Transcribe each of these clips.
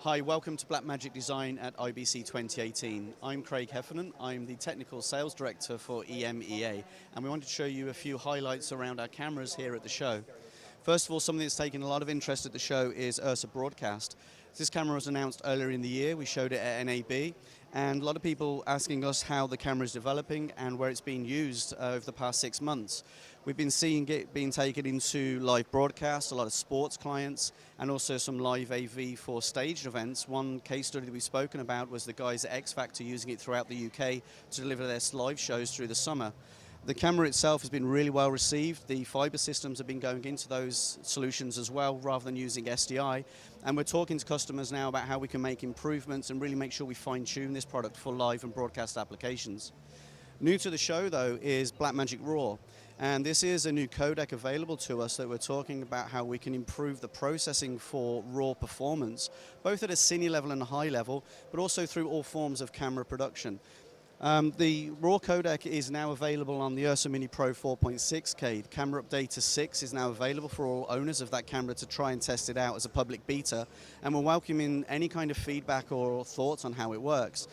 Hi, welcome to Blackmagic Design at IBC 2018. I'm Craig Heffernan. I'm the Technical Sales Director for EMEA, and we wanted to show you a few highlights around our cameras here at the show. First of all, something that's taken a lot of interest at the show is Ursa Broadcast. This camera was announced earlier in the year. We showed it at NAB, and a lot of people asking us how the camera is developing and where it's being used over the past 6 months. We've been seeing it being taken into live broadcasts, a lot of sports clients, and also some live AV for staged events. One case study that we've spoken about was the guys at X Factor using it throughout the UK to deliver their live shows through the summer. The camera itself has been really well received. The fiber systems have been going into those solutions as well, rather than using SDI. And we're talking to customers now about how we can make improvements and really make sure we fine-tune this product for live and broadcast applications. New to the show, though, is Blackmagic Raw. And this is a new codec available to us that we're talking about how we can improve the processing for RAW performance, both at a cine level and a high level, but also through all forms of camera production. The RAW codec is now available on the Ursa Mini Pro 4.6K. Camera Updater 6 is now available for all owners of that camera to try and test it out as a public beta, and we're welcoming any kind of feedback or thoughts on how it works.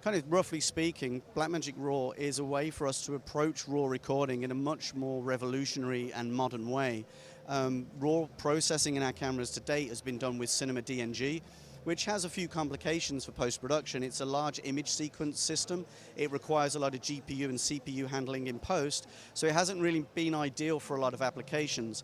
Kind of roughly speaking, Blackmagic Raw is a way for us to approach RAW recording in a much more revolutionary and modern way. RAW processing in our cameras to date has been done with Cinema DNG, which has a few complications for post-production. It's a large image sequence system. It requires a lot of GPU and CPU handling in post, so it hasn't really been ideal for a lot of applications.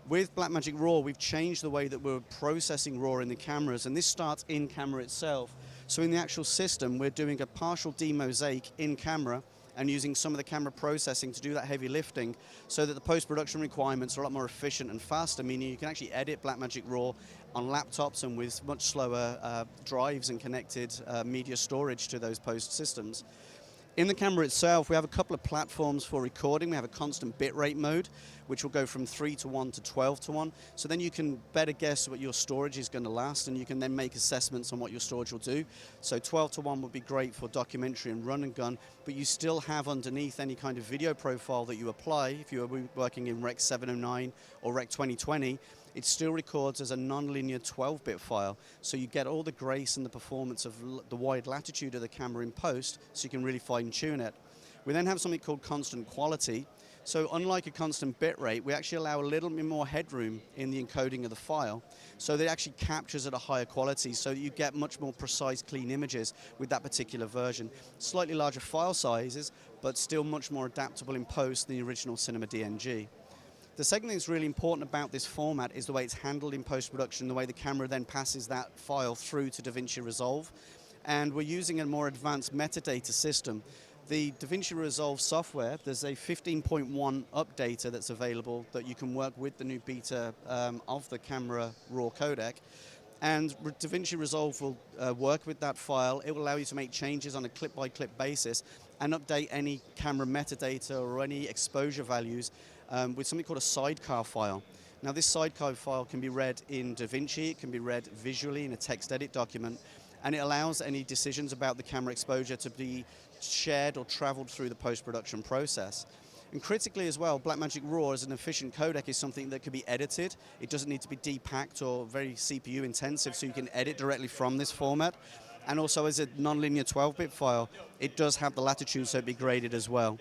With Blackmagic Raw, we've changed the way that we're processing RAW in the cameras, and this starts in camera itself. So in the actual system, we're doing a partial demosaic in camera and using some of the camera processing to do that heavy lifting so that the post-production requirements are a lot more efficient and faster, meaning you can actually edit Blackmagic Raw on laptops and with much slower drives and connected media storage to those post systems. In the camera itself, we have a couple of platforms for recording. We have a constant bitrate mode, which will go from 3:1 to 12:1. So then you can better guess what your storage is going to last, and you can then make assessments on what your storage will do. So 12:1 would be great for documentary and run and gun, but you still have underneath any kind of video profile that you apply. If you are working in Rec 709 or Rec 2020, it still records as a non-linear 12-bit file, so you get all the grace and the performance of the wide latitude of the camera in post, so you can really fine-tune it. We then have something called constant quality. So unlike a constant bit rate, we actually allow a little bit more headroom in the encoding of the file, so that it actually captures at a higher quality, so that you get much more precise, clean images with that particular version. Slightly larger file sizes, but still much more adaptable in post than the original Cinema DNG. The second thing that's really important about this format is the way it's handled in post-production, the way the camera then passes that file through to DaVinci Resolve. And we're using a more advanced metadata system. The DaVinci Resolve software, there's a 15.1 updater that's available that you can work with the new beta of the camera RAW codec. And DaVinci Resolve will work with that file. It will allow you to make changes on a clip-by-clip basis and update any camera metadata or any exposure values with something called a Sidecar File. Now, this Sidecar File can be read in DaVinci, it can be read visually in a text edit document, and it allows any decisions about the camera exposure to be shared or traveled through the post-production process. And critically as well, Blackmagic Raw as an efficient codec is something that can be edited. It doesn't need to be depacked or very CPU intensive, so you can edit directly from this format. And also as a non-linear 12-bit file, it does have the latitude, so it'd be graded as well.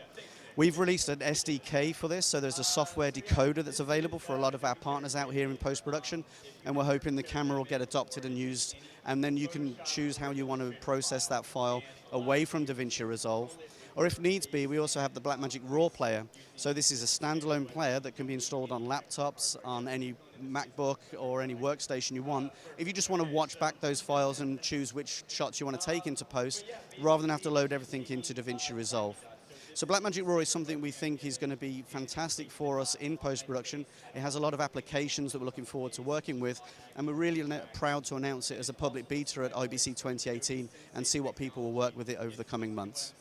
We've released an SDK for this, so there's a software decoder that's available for a lot of our partners out here in post-production, and we're hoping the camera will get adopted and used, and then you can choose how you want to process that file away from DaVinci Resolve. Or if needs be, we also have the Blackmagic Raw player. So this is a standalone player that can be installed on laptops, on any MacBook or any workstation you want. If you just want to watch back those files and choose which shots you want to take into post, rather than have to load everything into DaVinci Resolve. So Blackmagic Raw is something we think is going to be fantastic for us in post-production. It has a lot of applications that we're looking forward to working with, and we're really proud to announce it as a public beta at IBC 2018 and see what people will work with it over the coming months.